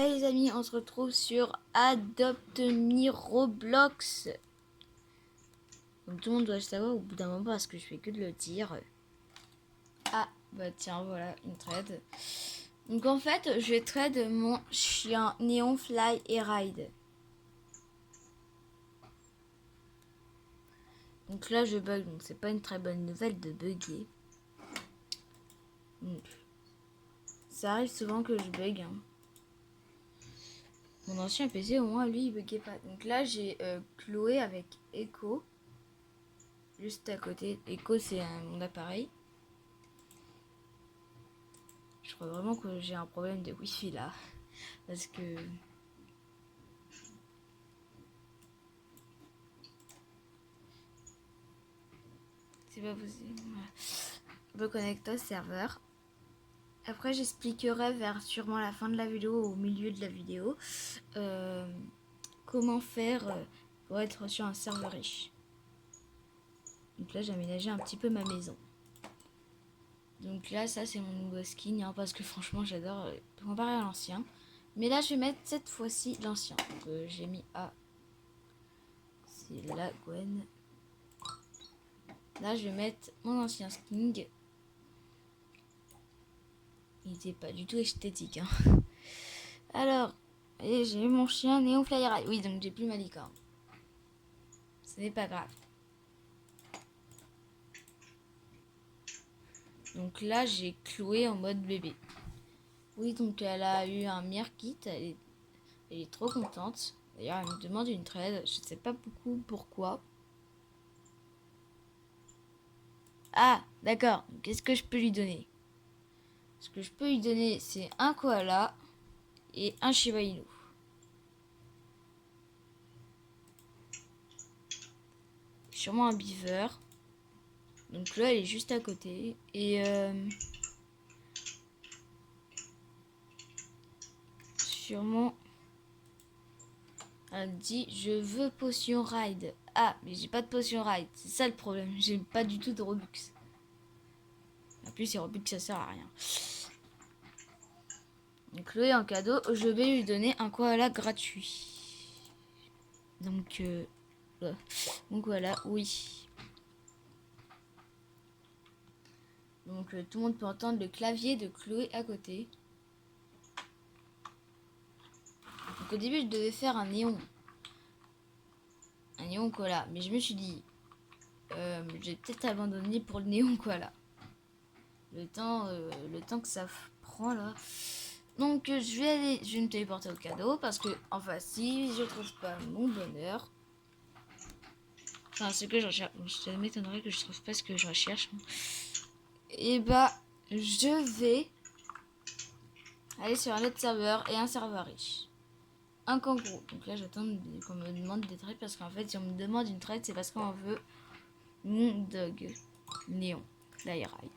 Hey les amis, on se retrouve sur Adopt Me Roblox. Donc tout le monde doit le savoir au bout d'un moment parce que je fais que de le dire. Ah bah tiens voilà une trade. Donc en fait je vais trade mon chien Neon Fly et Ride. Donc là je bug, donc c'est pas une très bonne nouvelle de bugger. Donc, ça arrive souvent que je bug. Mon ancien PC au moins lui il buguait pas. Donc là j'ai Chloé avec Echo. Juste à côté. Echo c'est mon appareil. Je crois vraiment que j'ai un problème de wifi là. Parce que... c'est pas possible. Voilà. Reconnecte au serveur. Après j'expliquerai vers sûrement la fin de la vidéo ou au milieu de la vidéo comment faire pour être sur un serveur riche. Donc là j'ai aménagé un petit peu ma maison. Donc là ça c'est mon nouveau skin hein, parce que franchement j'adore comparé à l'ancien. Mais là je vais mettre cette fois-ci l'ancien. Donc j'ai mis A. C'est la Gwen. Là je vais mettre mon ancien skin. Il n'était pas du tout esthétique hein. Alors, et j'ai mon chien Néon Flyer. Oui, donc j'ai plus ma licorne. Ce n'est pas grave. Donc là, j'ai Chloé en mode bébé. Oui, donc elle a eu un meilleur kit. Elle est trop contente. D'ailleurs, elle me demande une trade. Je ne sais pas beaucoup pourquoi. Ah, d'accord. Qu'est-ce que je peux lui donner? Ce que je peux lui donner, c'est un koala et un Shiba Inu. Sûrement un beaver. Donc là, elle est juste à côté. Et sûrement... Elle dit je veux potion ride. Ah mais j'ai pas de potion ride. C'est ça le problème. J'ai pas du tout de Robux. En plus ces Robux ça sert à rien. Donc Chloé en cadeau, je vais lui donner un koala gratuit. Donc voilà, oui. Donc tout le monde peut entendre le clavier de Chloé à côté. Donc au début je devais faire un néon. Un néon koala. Mais je me suis dit j'ai peut-être abandonné pour le néon koala. Le temps que ça prend là. Donc je vais me téléporter au cadeau parce que enfin si je trouve pas mon bonheur, enfin ce que je recherche, ça m'étonnerait que je trouve pas ce que je recherche. Et bah je vais aller sur un autre serveur et un serveur riche. Un kangourou. Donc là j'attends qu'on me demande des trades parce qu'en fait si on me demande une trade c'est parce qu'on veut mon dog néon fly ride.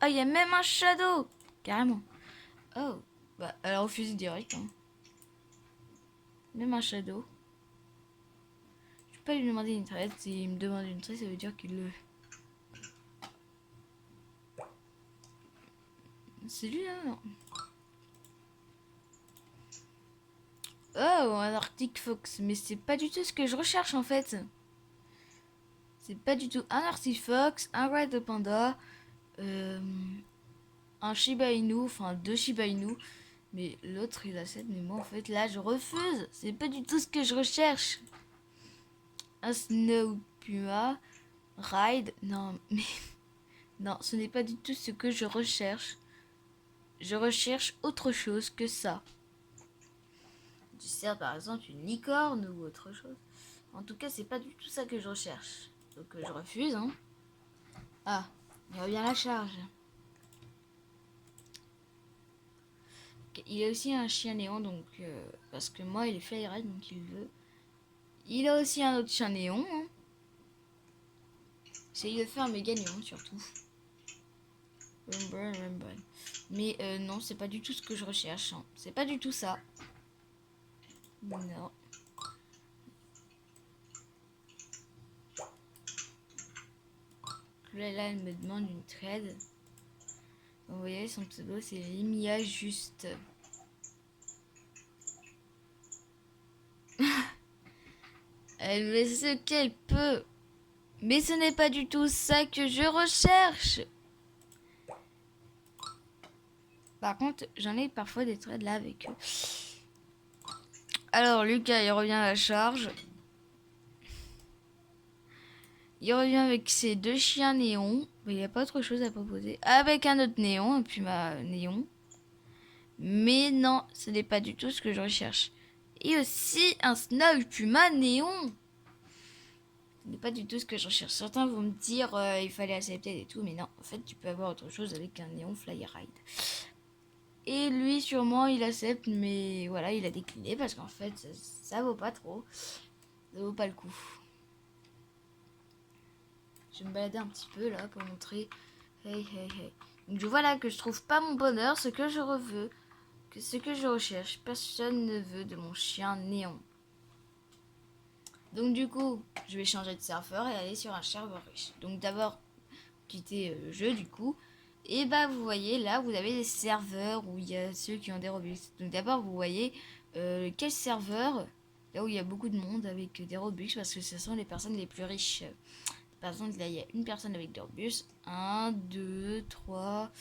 Oh il y a même un shadow carrément. Oh bah elle a refusé direct hein. Même un shadow. Je peux pas lui demander une trade. S'il me demande une trade, ça veut dire qu'il le... C'est lui là non. Oh, un Arctic Fox. Mais c'est pas du tout ce que je recherche en fait. C'est pas du tout un Arctic Fox, un Red Panda, un Shiba Inu, enfin deux Shiba Inu. Mais l'autre il a 7, mais moi en fait là je refuse. C'est pas du tout ce que je recherche. Un Snow Puma, Ride, non mais... Non, ce n'est pas du tout ce que je recherche. Je recherche autre chose que ça. Tu sers par exemple une licorne ou autre chose. En tout cas, c'est pas du tout ça que je recherche. Donc je refuse. Hein. Ah, il revient à la charge. Il a aussi un chien néon, donc parce que moi il est fly red, donc il veut. Il a aussi un autre chien néon. Hein. J'essaye de faire un méga néon surtout. Mais non, c'est pas du tout ce que je recherche. Hein. C'est pas du tout ça. Non. Là, elle me demande une trade. Vous voyez, son pseudo, c'est Limia Juste. Elle fait ce qu'elle peut. Mais ce n'est pas du tout ça que je recherche. Par contre, j'en ai parfois des trades là avec eux. Alors, Lucas, il revient à la charge. Il revient avec ses 2 chiens néons. Il n'y a pas autre chose à proposer. Avec un autre néon, un puma néon. Mais non, ce n'est pas du tout ce que je recherche. Et aussi un snow puma néon. Ce n'est pas du tout ce que je recherche. Certains vont me dire il fallait accepter et tout. Mais non, en fait, tu peux avoir autre chose avec un néon fly ride. Et lui, sûrement, il accepte. Mais voilà, il a décliné parce qu'en fait, ça vaut pas trop. Ça vaut pas le coup. Je vais me balader un petit peu là pour montrer. Hey, hey, hey. Donc je vois là que je trouve pas mon bonheur, ce que je veux, que ce que je recherche. Personne ne veut de mon chien néon. Donc du coup, je vais changer de serveur et aller sur un serveur riche. Donc d'abord, quitter le jeu du coup. Et bah vous voyez là, vous avez des serveurs où il y a ceux qui ont des Robux. Donc d'abord, vous voyez quel serveur, là où il y a beaucoup de monde avec des Robux, parce que ce sont les personnes les plus riches. Par exemple, là, il y a une personne avec des Robux. 1, 2, 3.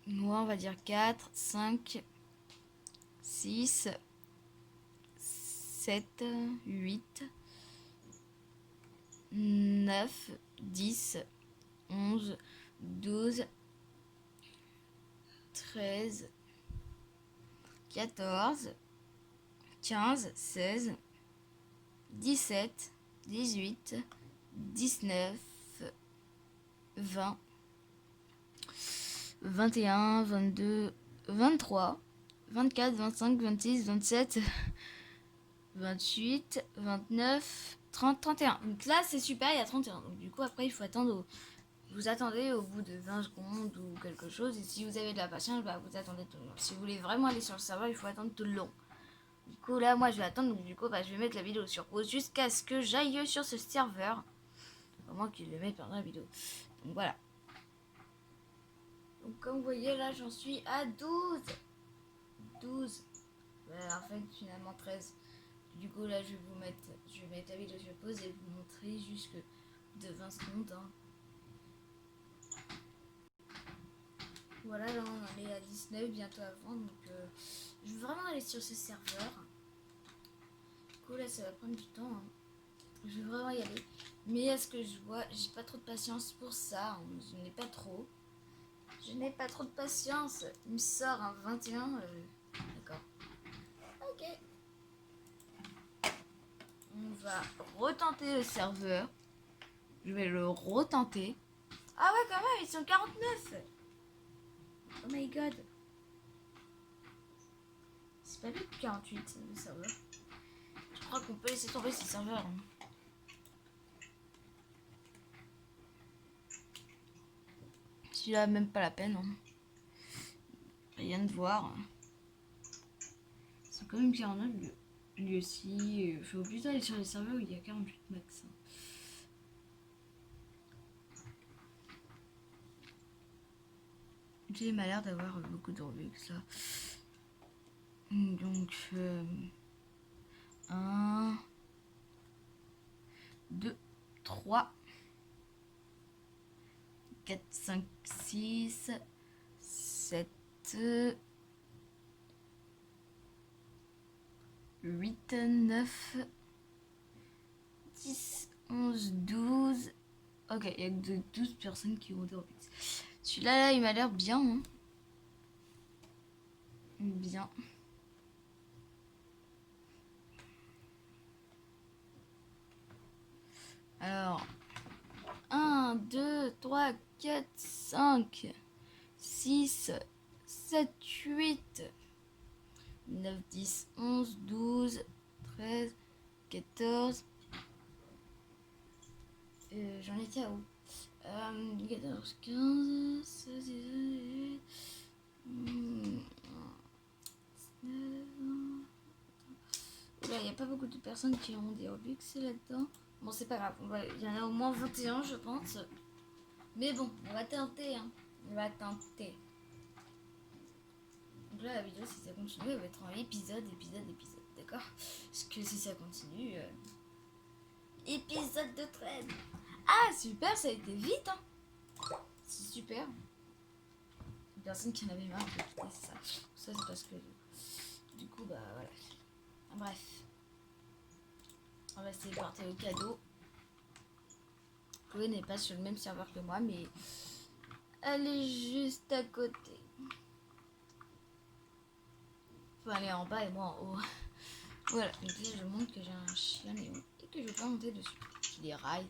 Moi, on va dire 4, 5, 6, 7, 8, 9, 10, 11, 12, 13, 14, 15, 16, 17, 18, 19, 20, 21, 22, 23, 24, 25, 26, 27, 28, 29, 30, 31. Donc là, c'est super, il y a 31. Donc du coup, après, il faut attendre. Vous attendez au bout de 20 secondes ou quelque chose. Et si vous avez de la patience, bah, vous attendez tout le long. Si vous voulez vraiment aller sur le serveur, il faut attendre tout le long. Du coup, là, moi, je vais attendre. Donc du coup, bah, je vais mettre la vidéo sur pause jusqu'à ce que j'aille sur ce serveur. Au moins qu'il le mette pendant la vidéo. Donc voilà. Donc comme vous voyez, là, j'en suis à 12. 12. Bah, en fait, finalement 13. Du coup, là, je vais mettre la vidéo sur pause et vous montrer jusque de 20 secondes. Hein. Voilà, là, on en est à 19, bientôt avant. Donc, je veux vraiment aller sur ce serveur. Du coup, là, ça va prendre du temps. Hein. Je veux vraiment y aller. Mais à ce que je vois, j'ai pas trop de patience pour ça. Hein. Je n'ai pas trop. Je n'ai pas trop de patience. Il me sort un 21. D'accord. Ok. On va retenter le serveur. Je vais le retenter. Ah ouais, quand même, ils sont 49. Oh my god. C'est pas plus que 48 le serveur. Je crois qu'on peut laisser tomber ces serveurs. Hein. Celui-là, même pas la peine. Hein. Rien de voir. C'est quand même 49 lui aussi. Il faut plutôt aller sur les serveurs où il y a 48 max. Hein. J'ai m'a l'air d'avoir beaucoup de Robux là. Donc 1, 2, 3, 4, 5, 6, 7, 8, 9, 10, 11, 12. Ok, il y a que 12 personnes qui ont des Robux. Celui-là, là, il m'a l'air bien. Hein. Bien. Alors, 1, 2, 3, 4, 5, 6, 7, 8, 9, 10, 11, 12, 13, 14. J'en étais à où 14, 15, 16, 18, 19. Là, il n'y a pas beaucoup de personnes qui ont des Robux là-dedans. Bon, c'est pas grave. Il y en a au moins 21, je pense. Mais bon, on va tenter. Hein. On va tenter. Donc là, la vidéo, si ça continue, elle va être en épisode. d'accord? Parce que si ça continue... Épisode de 13. Ah, super, ça a été vite, hein. C'est super. Une personne qui en avait marre de quitter, c'est ça. Ça, c'est parce que... Du coup, bah, voilà. Bref. On va essayer de porter au cadeau. Chloé n'est pas sur le même serveur que moi, mais... Elle est juste à côté. Faut aller en bas et moi en haut. Voilà, donc là je montre que j'ai un chien néon et que je peux monter dessus. Il est ride.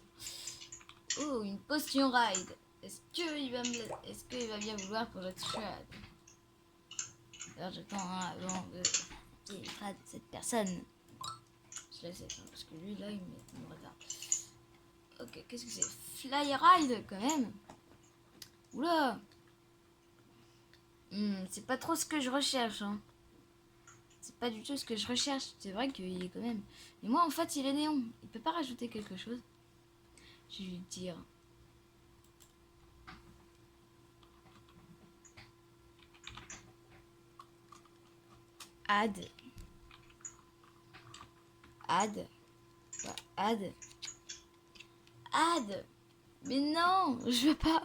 Oh, une potion ride. Est-ce qu'il va bien vouloir pour être chat? Alors j'attends avant de ride cette personne. Je laisse être, parce que lui là il me regarde. Ok, qu'est-ce que c'est? Fly ride quand même. Oula. C'est pas trop ce que je recherche, hein. C'est pas du tout ce que je recherche. C'est vrai qu'il est quand même... Mais moi, en fait, il est néon. Il peut pas rajouter quelque chose. Je vais lui dire... Add. Add. Quoi, add. Add. Mais non, je veux pas.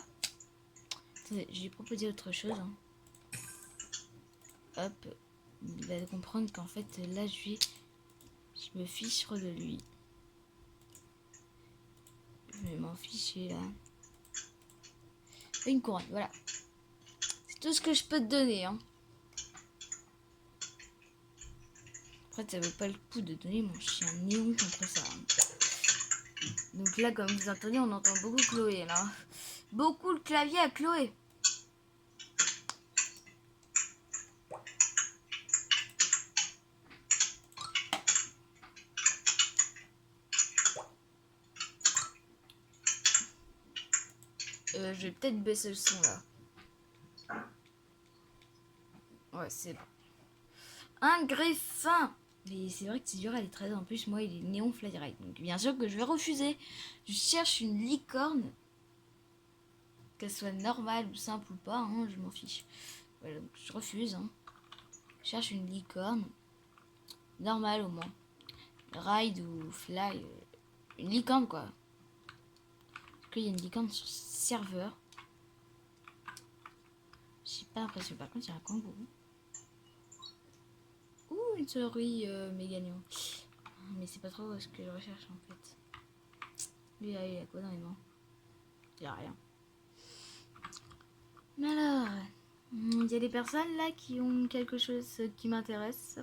Attendez, je lui ai proposé autre chose. Hein. Hop. Il va comprendre qu'en fait, là, je me fiche de lui. Je vais m'en ficher, là. Une couronne, voilà. C'est tout ce que je peux te donner, hein. Après, ça vaut pas le coup de donner mon chien néon contre ça. Hein. Donc là, comme vous entendez, on entend beaucoup Chloé, là. Beaucoup le clavier à Chloé. Je vais peut-être baisser le son, là. Ouais, c'est bon. Un griffin. Mais c'est vrai que c'est dur à les 13. En plus, moi, il est néon fly ride. Donc, bien sûr que je vais refuser. Je cherche une licorne. Qu'elle soit normale ou simple ou pas, hein, je m'en fiche. Voilà, donc je refuse. Hein. Je cherche une licorne. Normale au moins. Ride ou fly. Une licorne, quoi. Est-ce qu'il y a une licorne sur ce serveur? J'ai pas l'impression. Par contre, il y a un kangourou. Ouh, une souris méga néon. Mais c'est pas trop ce que je recherche en fait. Lui, il a quoi dans les mains? Il a rien. Mais alors, il y a des personnes là qui ont quelque chose qui m'intéresse.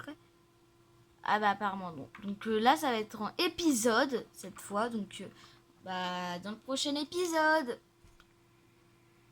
Ah bah apparemment non. Donc là, ça va être en épisode cette fois. Donc bah dans le prochain épisode.